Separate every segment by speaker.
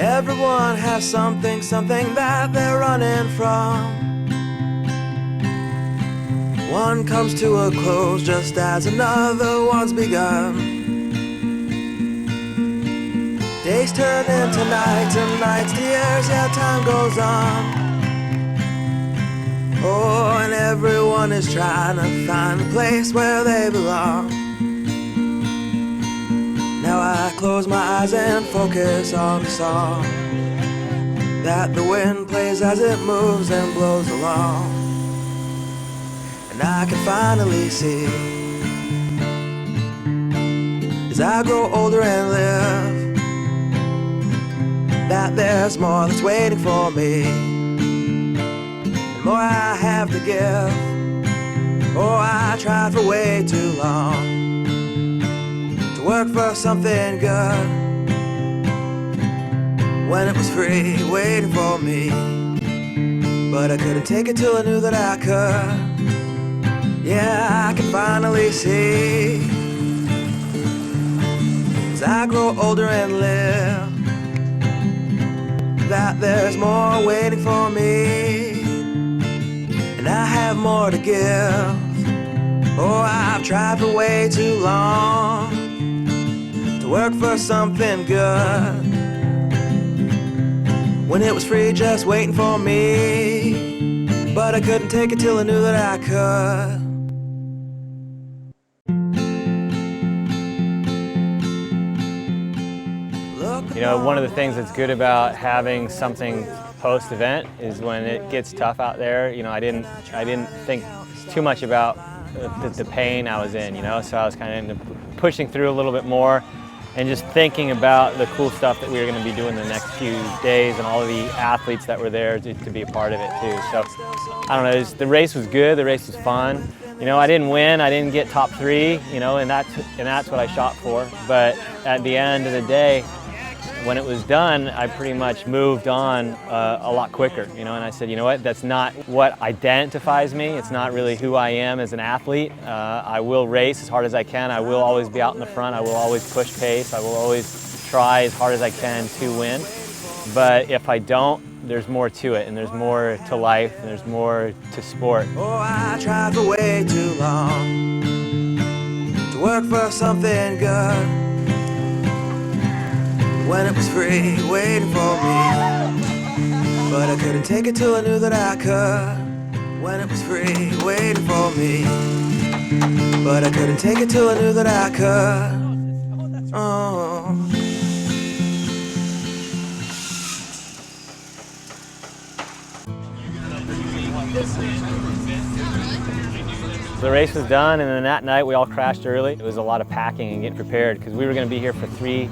Speaker 1: Everyone has something that they're running from. One comes to a close just as another one's begun. Days turn into nights and nights to years, yeah, time goes on. Oh, and everyone is trying to find a place where they belong. Now I close my eyes and focus on the song that the wind plays as it moves and blows along. And I can finally see, as I grow older and live, that there's more that's waiting for me, and more I have to give. Oh, I tried for way too long to work for something good when it was free waiting for me, but I couldn't take it till I knew that I could. Yeah, I can finally see, as I grow older and live, that there's more waiting for me, and I have more to give. Oh, I've tried for way too long to work for something good when it was free just waiting for me, but I couldn't take it till I knew that I could.
Speaker 2: You know, one of the things that's good about having something post-event is when it gets tough out there, you know, I didn't think too much about the pain I was in, you know, so I was kind of pushing through a little bit more and just thinking about the cool stuff that we were going to be doing the next few days and all of the athletes that were there to be a part of it too. So, I don't know, the race was good, the race was fun. You know, I didn't win, I didn't get top 3, you know, and that's what I shot for. But at the end of the day, when it was done, I pretty much moved on a lot quicker, you know, and I said, you know what, that's not what identifies me. It's not really who I am as an athlete. I will race as hard as I can. I will always be out in the front. I will always push pace. I will always try as hard as I can to win. But if I don't, there's more to it, and there's more to life, and there's more to sport.
Speaker 1: Oh, I tried for way too long to work for something good when it was free waiting for me, but I couldn't take it till I knew that I could. When it was free waiting for me, but I couldn't take it till I knew that I could. Oh.
Speaker 2: The race was done, and then that night we all crashed early. It was a lot of packing and getting prepared because we were going to be here for 3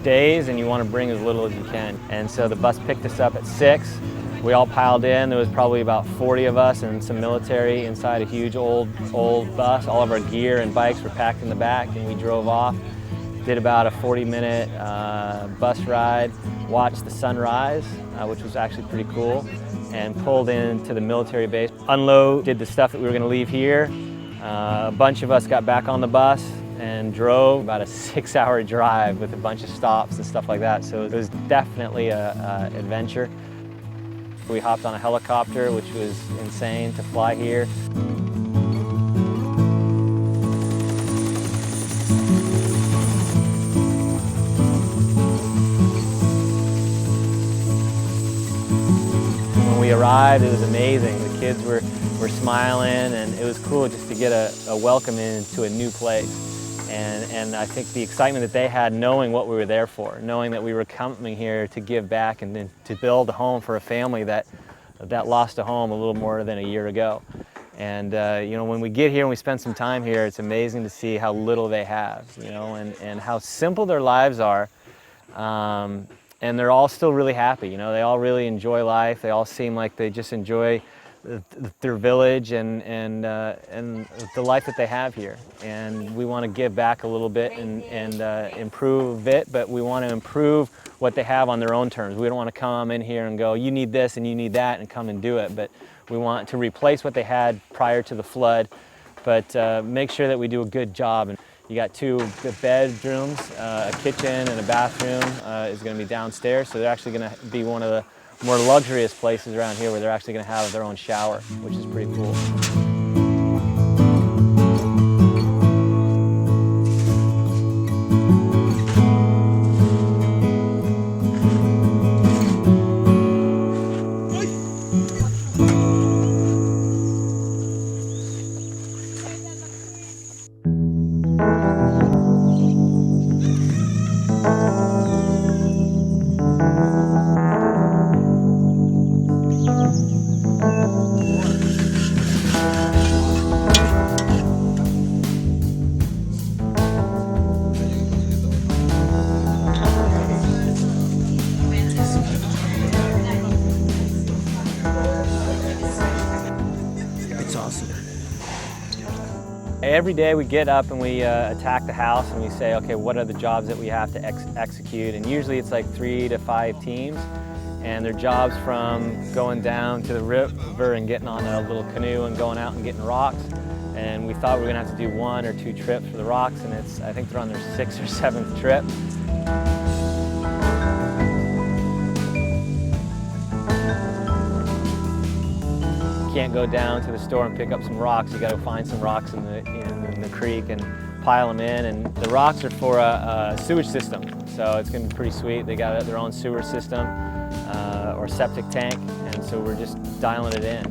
Speaker 2: days, and you want to bring as little as you can. And so the bus picked us up at 6. We all piled in. There was probably about 40 of us and some military inside a huge old bus. All of our gear and bikes were packed in the back, and we drove off. Did about a 40-minute bus ride, watched the sunrise, which was actually pretty cool, and pulled into the military base. Unload, did the stuff that we were going to leave here. A bunch of us got back on the bus and drove about a 6-hour drive with a bunch of stops and stuff like that. So it was definitely an adventure. We hopped on a helicopter, which was insane to fly here. When we arrived, it was amazing. The kids were smiling, and it was cool just to get a welcome into a new place. And I think the excitement that they had, knowing what we were there for, knowing that we were coming here to give back and then to build a home for a family that lost a home a little more than a year ago. And you know, when we get here and we spend some time here, it's amazing to see how little they have, you know, and how simple their lives are. And they're all still really happy, you know, they all really enjoy life. They all seem like they just enjoy their village and the life that they have here. And we want to give back a little bit and improve it, but we want to improve what they have on their own terms. We don't want to come in here and go, you need this and you need that, and come and do it. But we want to replace what they had prior to the flood, but make sure that we do a good job. And You got 2 bedrooms, a kitchen and a bathroom is going to be downstairs. So they're actually going to be one of the more luxurious places around here where they're actually going to have their own shower, which is pretty cool.
Speaker 1: It's awesome.
Speaker 2: Every day we get up and we attack the house and we say, okay, what are the jobs that we have to execute? And usually it's like 3 to 5 teams. And their jobs from going down to the river and getting on a little canoe and going out and getting rocks. And we thought we were gonna have to do 1 or 2 trips for the rocks, and I think they're on their 6th or 7th trip. You can't go down to the store and pick up some rocks. You got to find some rocks in the creek and pile them in. And the rocks are for a sewage system, so it's going to be pretty sweet. They got their own sewer system or septic tank, and so we're just dialing it in.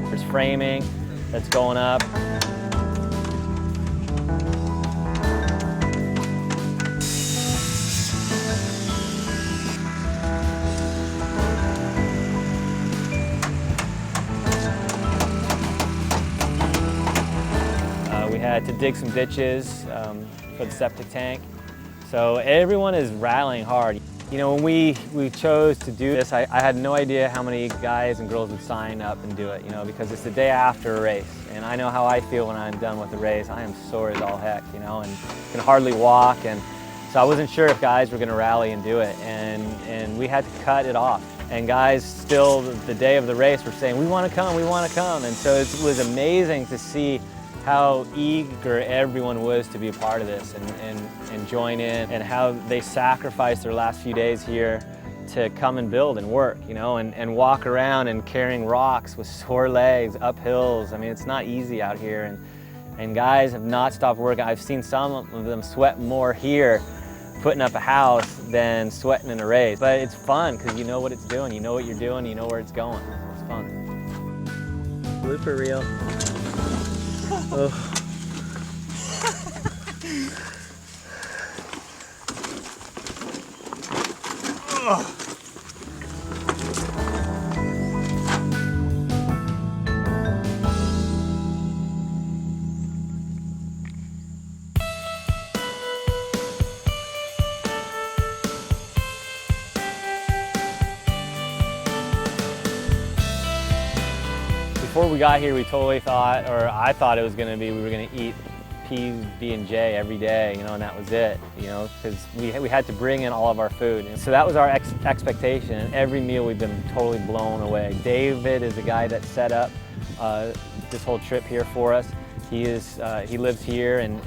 Speaker 2: There's framing that's going up. We had to dig some ditches for the septic tank. So everyone is rallying hard. You know, when we chose to do this, I had no idea how many guys and girls would sign up and do it, you know, because it's the day after a race. And I know how I feel when I'm done with the race. I am sore as all heck, you know, and can hardly walk. And so I wasn't sure if guys were gonna rally and do it. And we had to cut it off. And guys still, the day of the race, were saying, we wanna come, we wanna come. And so it was amazing to see how eager everyone was to be a part of this and join in, and how they sacrificed their last few days here to come and build and work, you know, and walk around and carrying rocks with sore legs up hills. I mean, it's not easy out here, and guys have not stopped working. I've seen some of them sweat more here putting up a house than sweating in a race. But it's fun because you know what it's doing, you know what you're doing, you know where it's going. It's fun. Blooper reel. Oh. Before we got here, we totally thought, or I thought it was going to be, we were going to eat PB&J every day, you know, and that was it, you know, because we had to bring in all of our food. And so that was our expectation, and every meal we've been totally blown away. David is the guy that set up this whole trip here for us. He lives here and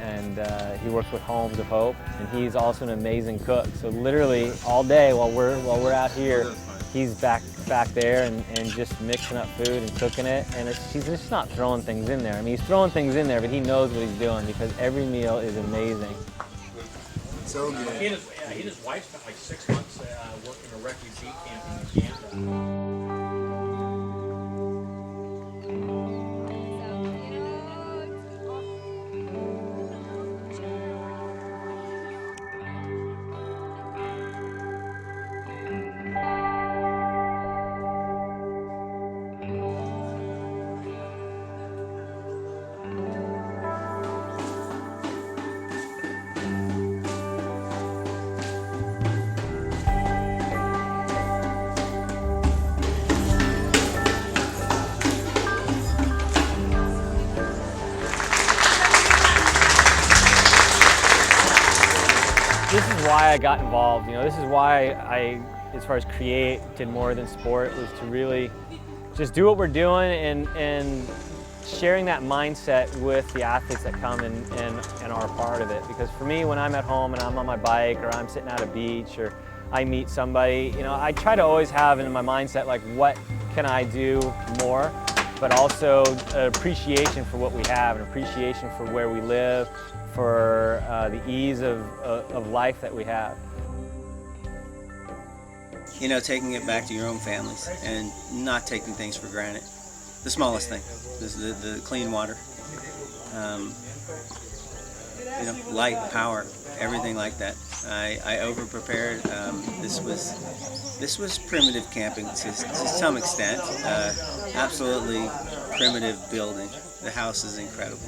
Speaker 2: he works with Homes of Hope, and he's also an amazing cook. So literally all day while we're out here, he's back there and just mixing up food and cooking it. And he's just not throwing things in there. I mean, he's throwing things in there, but he knows what he's doing because every meal is amazing.
Speaker 3: So good. He and his wife spent like 6 months working a refugee camp in Canada.
Speaker 2: This is why I got involved, you know, this is why I, as far as create, did more than sport, was to really just do what we're doing and sharing that mindset with the athletes that come and are a part of it. Because for me, when I'm at home and I'm on my bike or I'm sitting at a beach or I meet somebody, you know, I try to always have in my mindset, like, what can I do more? But also an appreciation for what we have, an appreciation for where we live, for the ease of life that we have.
Speaker 4: You know, taking it back to your own families and not taking things for granted. The smallest thing, the clean water, you know, light, power, everything like that. I over-prepared. This was primitive camping to some extent. Absolutely primitive building. The house is incredible.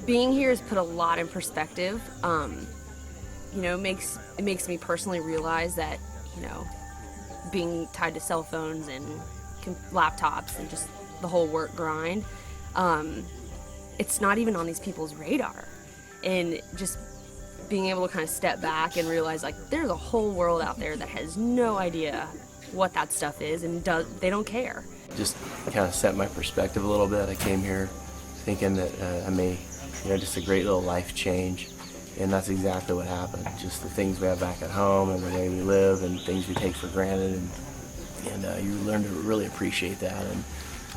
Speaker 5: Being here has put a lot in perspective. You know, it makes me personally realize that, you know, being tied to cell phones and laptops and just the whole work grind, it's not even on these people's radar. And just being able to kind of step back and realize, like, there's a whole world out there that has no idea what that stuff is, and they don't care.
Speaker 6: Just kind of set my perspective a little bit. I came here thinking that I may, you know, just a great little life change, and that's exactly what happened. Just the things we have back at home and the way we live and things we take for granted, and you learn to really appreciate that.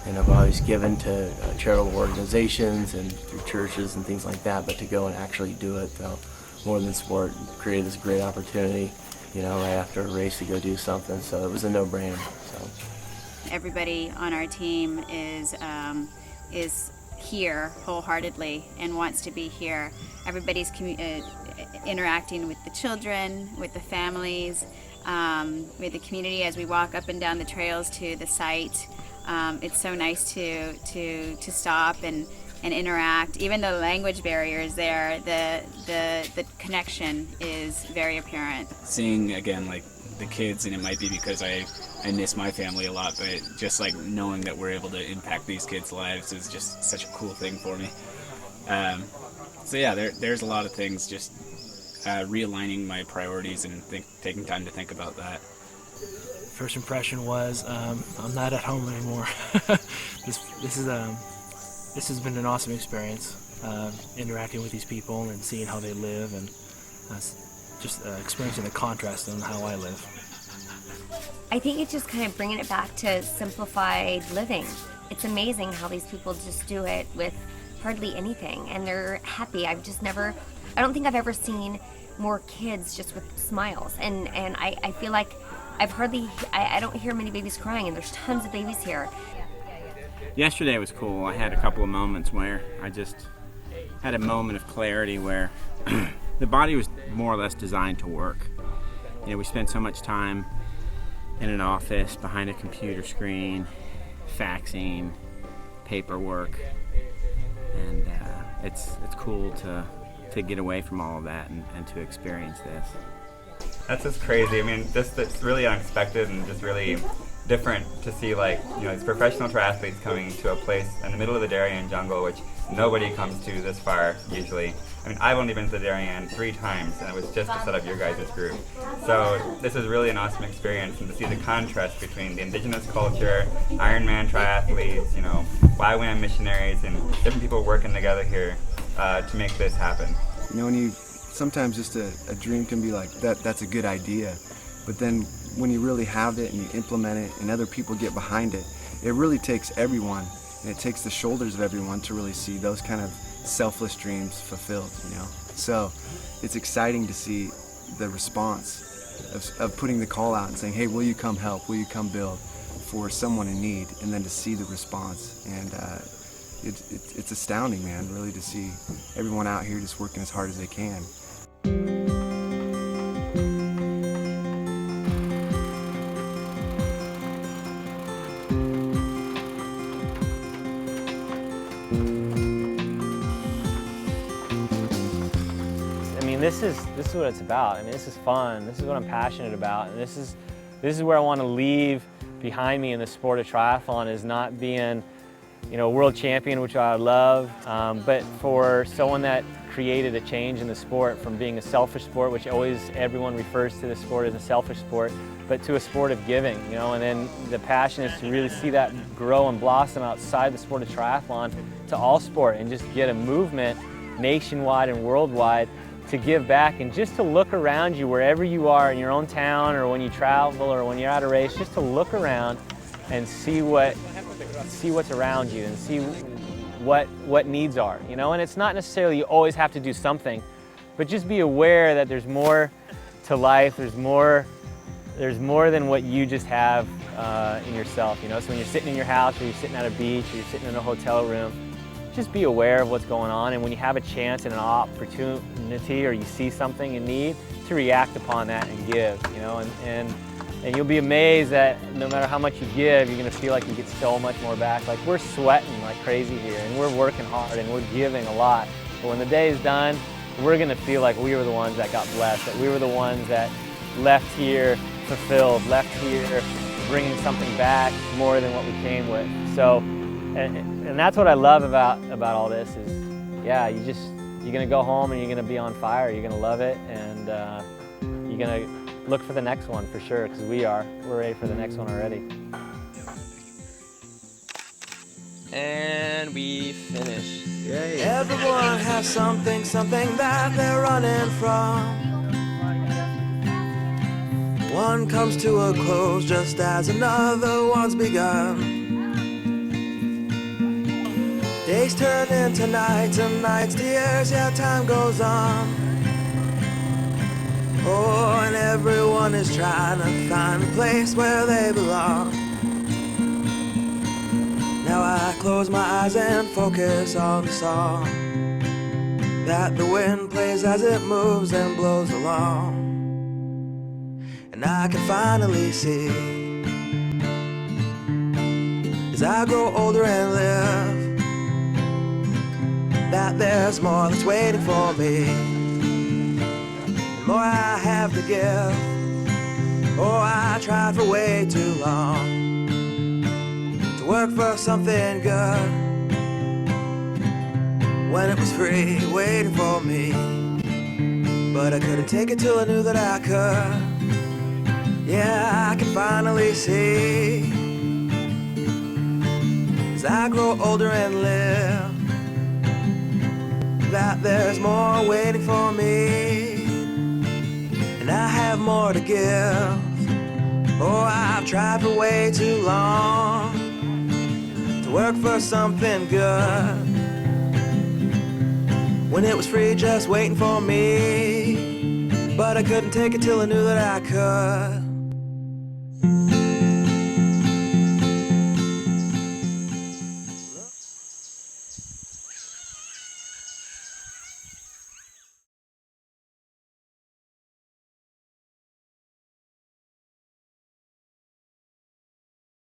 Speaker 6: And I've always given to charitable organizations and through churches and things like that, but to go and actually do it, though, more than sport, created this great opportunity, you know, right after a race to go do something. So it was a no-brainer. So
Speaker 7: everybody on our team is here wholeheartedly and wants to be here. Everybody's interacting with the children, with the families, with the community as we walk up and down the trails to the site. It's so nice to stop and interact. Even though the language barrier is there, the connection is very apparent.
Speaker 8: Seeing again, like, the kids, and it might be because I miss my family a lot, but just like knowing that we're able to impact these kids' lives is just such a cool thing for me. So yeah, there's a lot of things, just realigning my priorities and taking time to think about that.
Speaker 9: First impression was I'm not at home anymore. This has been an awesome experience, interacting with these people and seeing how they live, and just experiencing the contrast on how I live.
Speaker 10: I think it's just kind of bringing it back to simplified living. It's amazing how these people just do it with hardly anything, and they're happy. I don't think I've ever seen more kids just with smiles, and I feel like I don't hear many babies crying, and there's tons of babies here.
Speaker 11: Yesterday was cool. I had a couple of moments where I just had a moment of clarity where the body was more or less designed to work. You know, we spend so much time in an office behind a computer screen, faxing, paperwork, and it's cool to get away from all of that and to experience this.
Speaker 12: That's just crazy. I mean, it's really unexpected and just really different to see, like, you know, these professional triathletes coming to a place in the middle of the Darien jungle, which nobody comes to this far usually. I mean, I've only been to the Darien 3 times, and it was just to set up your guys' group. So this is really an awesome experience, and to see the contrast between the indigenous culture, Ironman triathletes, you know, YWAM missionaries, and different people working together here to make this happen.
Speaker 13: You know, sometimes just a dream can be like, that's a good idea, but then when you really have it and you implement it and other people get behind it, it really takes everyone, and it takes the shoulders of everyone to really see those kind of selfless dreams fulfilled, you know. So it's exciting to see the response of putting the call out and saying, hey, will you come help, will you come build for someone in need, and then to see the response. And it's astounding, man, really, to see everyone out here just working as hard as they can.
Speaker 2: This is what it's about. I mean, this is fun. This is what I'm passionate about, and this is where I want to leave behind me in the sport of triathlon, is not being, you know, world champion, which I love, but for someone that created a change in the sport from being a selfish sport, which always everyone refers to the sport as a selfish sport, but to a sport of giving, you know. And then the passion is to really see that grow and blossom outside the sport of triathlon to all sport and just get a movement nationwide and worldwide to give back, and just to look around you wherever you are in your own town, or when you travel, or when you're at a race, just to look around and see what's around you and see what needs are, you know. And it's not necessarily you always have to do something, but just be aware that there's more to life. There's more than what you just have in yourself, you know. So when you're sitting in your house, or you're sitting at a beach, or you're sitting in a hotel room, just be aware of what's going on, and when you have a chance and an opportunity, or you see something in need, to react upon that and give, you know. And you'll be amazed that no matter how much you give, you're gonna feel like you get so much more back. Like, we're sweating like crazy here, and we're working hard, and we're giving a lot. But when the day is done, we're gonna feel like we were the ones that got blessed, that we were the ones that left here fulfilled, left here bringing something back more than what we came with. So, and that's what I love about all this is, yeah, you're gonna go home and you're gonna be on fire. You're gonna love it, and you're gonna look for the next one for sure, because we're ready for the next one already.
Speaker 14: And we finished.
Speaker 1: Yay. Everyone has something that they're running from. One comes to a close just as another one's begun. Days turn into nights, and nights to years, yeah, time goes on. Oh, and everyone is trying to find a place where they belong. Now I close my eyes and focus on the song that the wind plays as it moves and blows along. And I can finally see, as I grow older and live, that there's more that's waiting for me, and more I have to give. Oh, I tried for way too long to work for something good, when it was free waiting for me. But I couldn't take it till I knew that I could. Yeah, I can finally see, as I grow older and live, that there's more waiting for me, and I have more to give. Oh, I've tried for way too long to work for something good, when it was free just waiting for me. But I couldn't take it till I knew that I could.